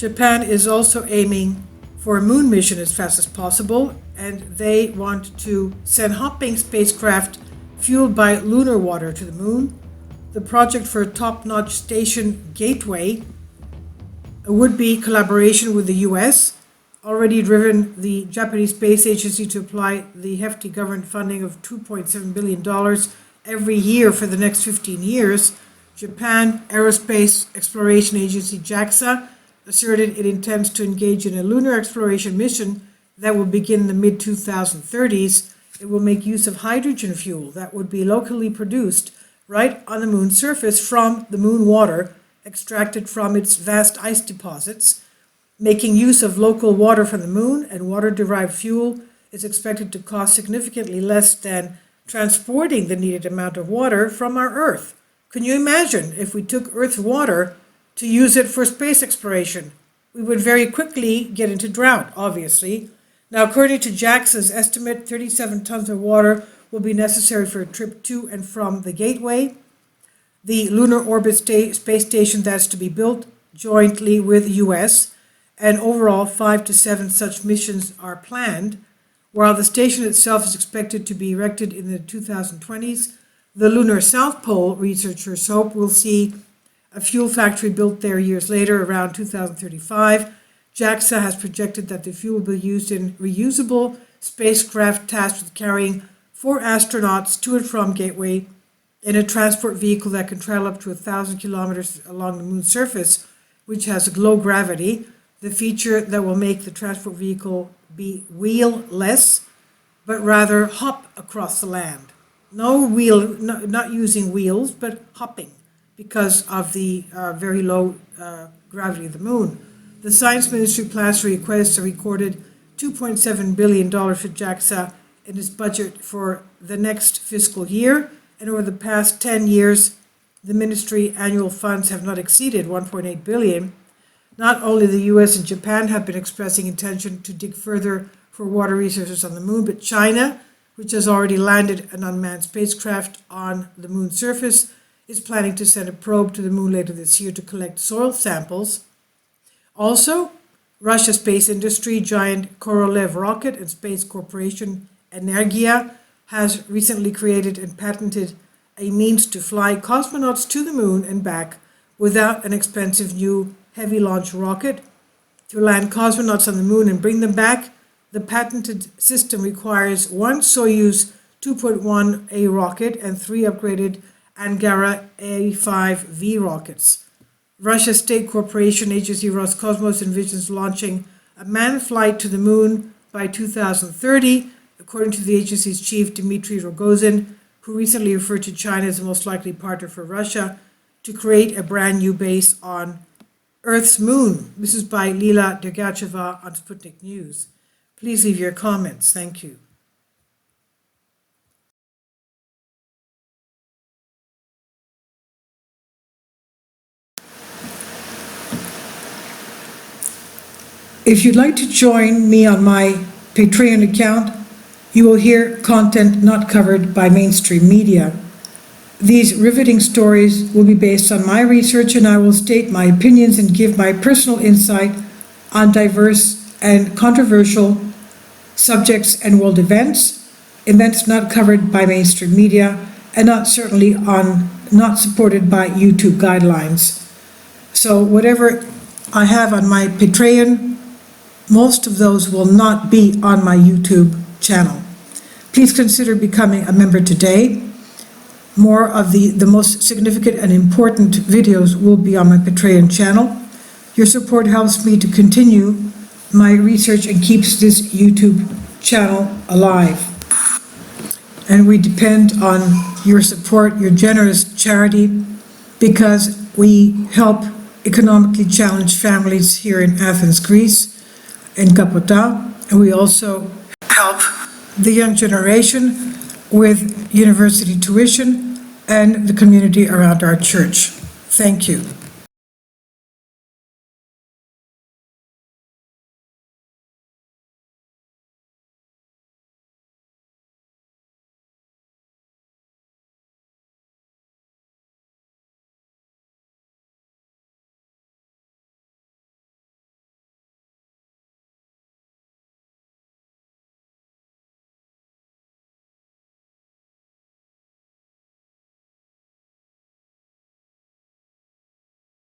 Japan is also aiming for a moon mission as fast as possible, and they want to send hopping spacecraft fueled by lunar water to the moon. The project for a top-notch station gateway, a would-be collaboration with the US, already driven the Japanese Space Agency to apply the hefty government funding of $2.7 billion every year for the next 15 years. Japan Aerospace Exploration Agency JAXA asserted it intends to engage in a lunar exploration mission that will begin in the mid-2030s. It will make use of hydrogen fuel that would be locally produced right on the moon's surface from the moon water extracted from its vast ice deposits. Making use of local water from the moon and water-derived fuel is expected to cost significantly less than transporting the needed amount of water from our Earth. Can you imagine if we took Earth's water to use it for space exploration? We would very quickly get into drought, obviously. Now, according to JAXA's estimate, 37 tons of water will be necessary for a trip to and from the Gateway, the lunar orbit space station that's to be built jointly with the US, and overall 5 to 7 such missions are planned. While the station itself is expected to be erected in the 2020s, the lunar South Pole, researchers hope, will see a fuel factory built there years later, around 2035. JAXA has projected that the fuel will be used in reusable spacecraft tasked with carrying 4 astronauts to and from Gateway in a transport vehicle that can travel up to 1,000 kilometers along the moon's surface, which has low gravity, the feature that will make the transport vehicle be wheel-less, but rather hop across the land. Not using wheels, but hopping because of the very low gravity of the moon. The Science Ministry plans to request a recorded $2.7 billion for JAXA in its budget for the next fiscal year, and over the past 10 years, the ministry annual funds have not exceeded $1.8 billion. Not only the US and Japan have been expressing intention to dig further for water resources on the moon, but China, which has already landed an unmanned spacecraft on the moon's surface, is planning to send a probe to the moon later this year to collect soil samples. Also, Russia's space industry giant Korolev rocket and space corporation Energia has recently created and patented a means to fly cosmonauts to the moon and back without an expensive new heavy launch rocket. To land cosmonauts on the moon and bring them back, the patented system requires 1 Soyuz 2.1A rocket and 3 upgraded Angara A5V rockets. Russia's state corporation agency Roscosmos envisions launching a manned flight to the moon by 2030, according to the agency's chief Dmitry Rogozin, who recently referred to China as the most likely partner for Russia to create a brand new base on Earth's moon. This is by Lila Dergacheva on Sputnik News. Please leave your comments. Thank you. If you'd like to join me on my Patreon account, you will hear content not covered by mainstream media. These riveting stories will be based on my research, and I will state my opinions and give my personal insight on diverse and controversial subjects and world events not covered by mainstream media, and not supported by YouTube guidelines. So whatever I have on my Patreon, most of those will not be on my YouTube channel. Please consider becoming a member today. More of the most significant and important videos will be on my Patreon channel. Your support helps me to continue my research and keeps this YouTube channel alive. And we depend on your support, your generous charity, because we help economically challenged families here in Athens, Greece, in Kapota, and we also help the young generation with university tuition and the community around our church. Thank you.